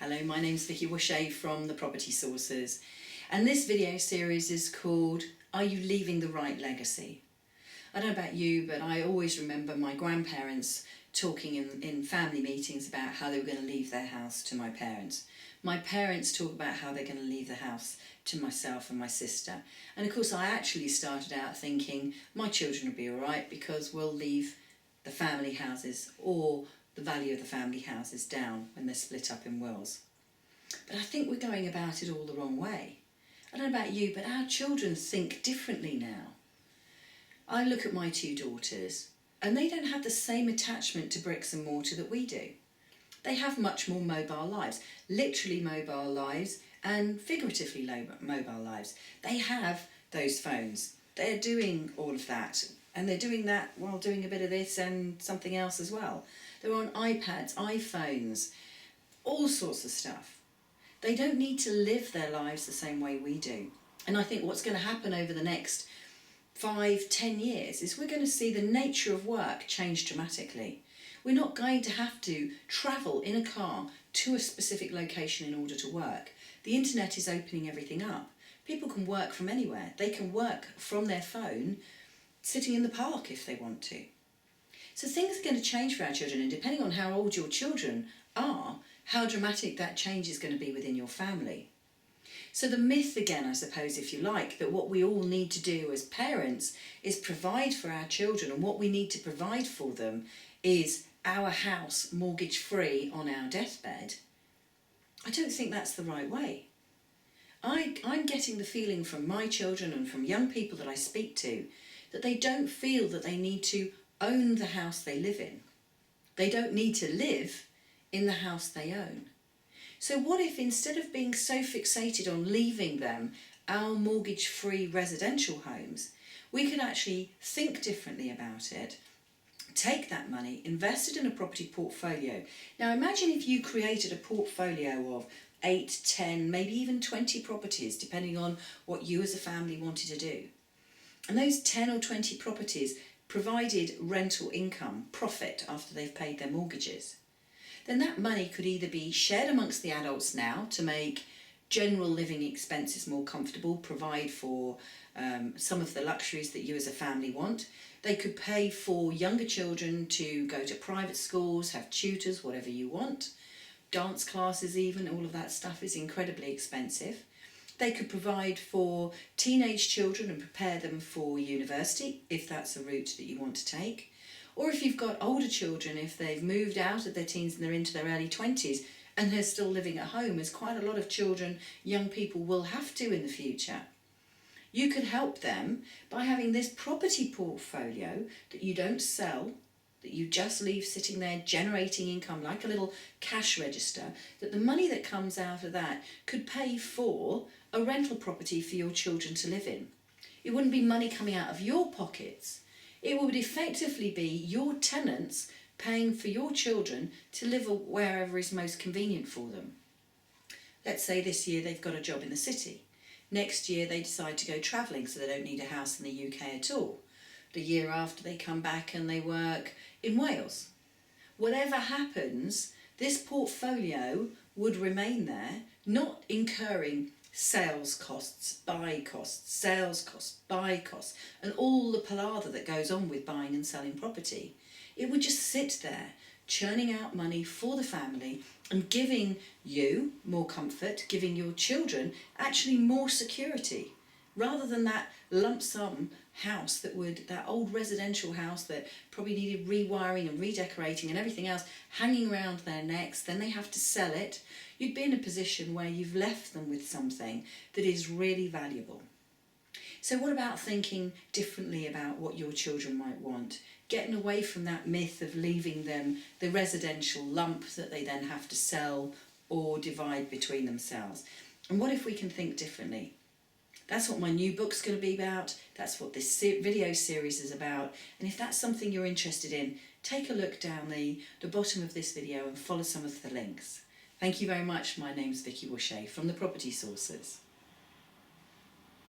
Hello, my name's Vicki Wusche from the Property Sources, and this video series is called Are You Leaving the Right Legacy? I don't know about you, but I always remember my grandparents talking in family meetings about how they were going to leave their house to my parents. My parents talk about how they're going to leave the house to myself and my sister. And of course I actually started out thinking my children will be alright because we'll leave the family houses or the value of the family houses down when they're split up in wills. But I think we're going about it all the wrong way. I don't know about you, but our children think differently now. I look at my two daughters and they don't have the same attachment to bricks and mortar that we do. They have much more mobile lives, literally mobile lives and figuratively mobile lives. They have those phones. They're doing all of that, and they're doing that while doing a bit of this and something else as well. They're on iPads, iPhones, all sorts of stuff. They don't need to live their lives the same way we do. And I think what's going to happen over the next 5-10 years is we're going to see the nature of work change dramatically. We're not going to have to travel in a car to a specific location in order to work. The internet is opening everything up. People can work from anywhere. They can work from their phone sitting in the park if they want to. So things are going to change for our children, and depending on how old your children are, how dramatic that change is going to be within your family. So the myth again, I suppose, if you like, that what we all need to do as parents is provide for our children, and what we need to provide for them is our house mortgage free on our deathbed. I don't think that's the right way. I'm getting the feeling from my children and from young people that I speak to that they don't feel that they need to own the house they live in. They don't need to live in the house they own. So what if, instead of being so fixated on leaving them our mortgage-free residential homes, we could actually think differently about it, take that money, invest it in a property portfolio. Now imagine if you created a portfolio of 8, 10, maybe even 20 properties, depending on what you as a family wanted to do. And those 10 or 20 properties provided rental income, profit, after they've paid their mortgages. Then that money could either be shared amongst the adults now to make general living expenses more comfortable, provide for some of the luxuries that you as a family want. They could pay for younger children to go to private schools, have tutors, whatever you want. Dance classes even, all of that stuff is incredibly expensive. They could provide for teenage children and prepare them for university, if that's a route that you want to take. Or if you've got older children, if they've moved out of their teens and they're into their early 20s and they're still living at home, as quite a lot of children, young people will have to in the future. You could help them by having this property portfolio that you don't sell, that you just leave sitting there generating income like a little cash register, that the money that comes out of that could pay for a rental property for your children to live in. It wouldn't be money coming out of your pockets. It would effectively be your tenants paying for your children to live wherever is most convenient for them. Let's say this year they've got a job in the city. Next year they decide to go travelling, so they don't need a house in the UK at all. The year after they come back and they work in Wales. Whatever happens, this portfolio would remain there, not incurring sales costs, buy costs, sales costs, buy costs, and all the palaver that goes on with buying and selling property. It would just sit there, churning out money for the family and giving you more comfort, giving your children actually more security, rather than that lump sum house that old residential house that probably needed rewiring and redecorating and everything else hanging around their necks. Then they have to sell it. You'd be in a position where you've left them with something that is really valuable. So what about thinking differently about what your children might want? Getting away from that myth of leaving them the residential lump that they then have to sell or divide between themselves. And what if we can think differently? That's what my new book's going to be about. That's what this video series is about. And if that's something you're interested in, take a look down the bottom of this video and follow some of the links. Thank you very much. My name's Vicki Wusche from the Property Sources.